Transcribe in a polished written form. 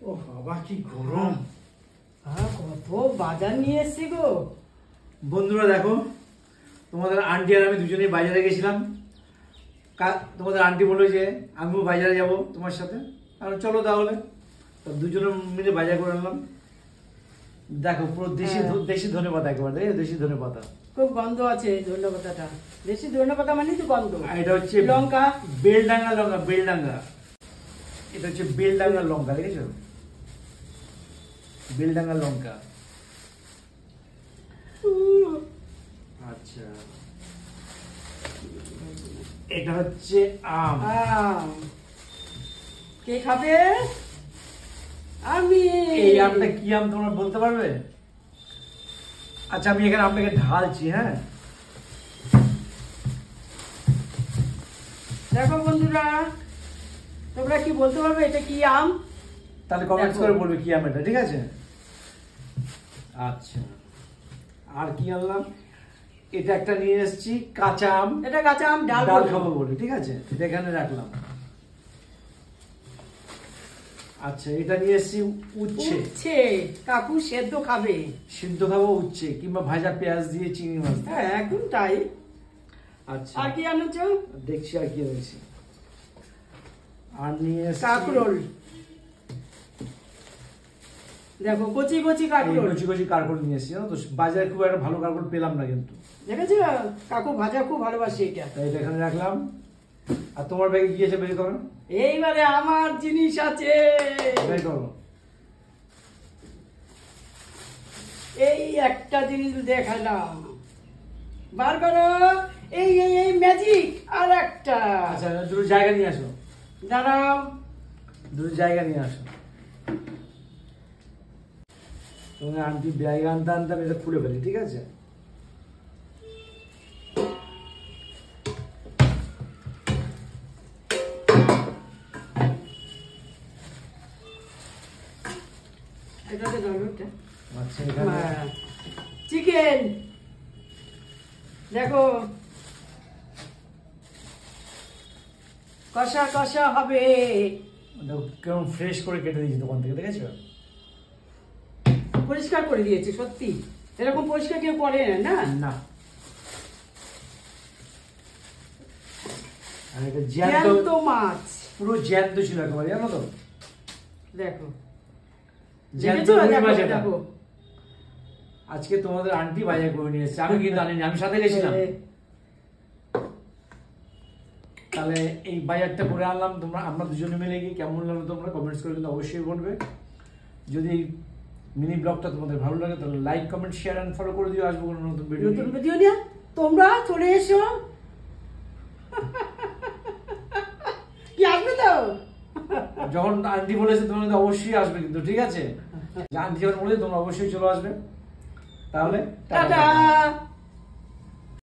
ও বাবা কি গরম। কত বাজার নিয়ে এসছি গো। বন্ধুরা দেখো, তোমাদের আন্টি আর আমি দুজনেই বাজারে গেছিলাম। তোমাদের আন্টি বললো যে আমিও বাজারে যাব তোমার সাথে, আর চলো তাহলে। তো দুজনে মিলে বাজার করে আনলাম। দেখো পুরো দেশি দেশি ধনেপাতা, একেবারে দেশি ধনেপাতা। খুব গন্ধ আছে ধনেপাতাটা। দেশি ধনেপাতা মানে তো গন্ধ। এটা হচ্ছে লঙ্কা, বেলডাঙ্গা লঙ্কা, বেলডাঙ্গা। এটা হচ্ছে বেলডাঙ্গা লঙ্কা, দেখেছো? বেলডাঙ্গা লঙ্কা। আচ্ছা, এটা হচ্ছে আম। কে খাবে? আমি। এই আমটা কি আম তোমরা বলতে পারবে? আচ্ছা, আমি এখানে আপনাকে ঢালছি। হ্যাঁ, দেখো বন্ধুরা, তোমরা কি বলতে পারবে এটা কি আম? তাহলে কমেন্টস করে বলবে কি আম এটা, ঠিক আছে? আচ্ছা, আর কি আনলাম? এটা একটা নিয়ে এসেছি কাঁচা আম। এটা কাঁচা আম, ডাল খাবো বলে, ঠিক আছে? এটা এখানে রাখলাম। আচ্ছা, এটা নিয়ে এসেছি উচ্ছে। উচ্ছে কাকু সেদ্ধ খাবে। সিদ্ধ খাবো উচ্ছে, কিংবা ভাজা পেঁয়াজ দিয়ে চিংড়ি মাছ। হ্যাঁ, একদম তাই। আচ্ছা, আর কি আনছ? দেখছি আর কি রয়েছে। আর নিয়ে এসেছি কাঁকরোল। দেখো কচি কচি কাঁকরোল। কচি কচি কাঁকরোল নিয়ে এসেছি। জানো তো, বাজারে খুব একটা ভালো কাঁকরোল পেলাম না, কিন্তু দেখেছো কাকু ভাজা খুব ভালোবাসে এটা। তাই এটা এখানে রাখলাম। আর তোমার ব্যাগে কি আছে বের করো। এইবারে আমার জিনিস আছে। বের করো। এই একটা জিনিস দেখালাম, বার করো। এই এই এই ম্যাজিক। আর একটা। আচ্ছা, দুটো জায়গা নিয়ে আসো। দাঁড়াও, দুটো জায়গা নিয়ে আসো। তুমি আন্টি ব্যাগ আনতে আনতে আমি এটা খুলে ফেলি, ঠিক আছে? এটাতে ধরো এটা। আচ্ছা, এখানে চিকেন দেখো, কষা কষা হবে। কেমন ফ্রেশ করে কেটে দিয়েছি দোকান থেকে, দেখেছো? পরিষ্কার করে দিয়েছে, সত্যি এরকম পরিষ্কার কেউ করে না। না। আর এটা জ্যান্ত মাছ, পুরো জ্যান্ত ছিল একেবারে, জানো তো? দেখো জ্যান্ত দেখেছো? রুই মাছ এটা। দেখো আজকে তোমাদের আন্টি বাজার করে নিয়ে এসেছে, আমি কিন্তু আনিনি, আমি সাথে গেছিলাম। তাহলে এই বাজারটা করে আনলাম। তোমরা আমরা দুজনে মিলে গিয়ে কেমন লাগলো তোমরা কমেন্টস করে কিন্তু অবশ্যই বলবে। যদি মিনি ব্লগটা তোমাদের ভালো লাগে তাহলে like, comment, share and follow করে দিও। আসবো কোনো নতুন ভিডিও নিয়ে। তোমরা চলে এসো। কি আসবে তো? যখন আন্টি বলেছে তোমরা তো অবশ্যই আসবে, কিন্তু ঠিক আছে? আন্টি যখন বলেছে তোমরা অবশ্যই চলে আসবে। তাহলে টাটা।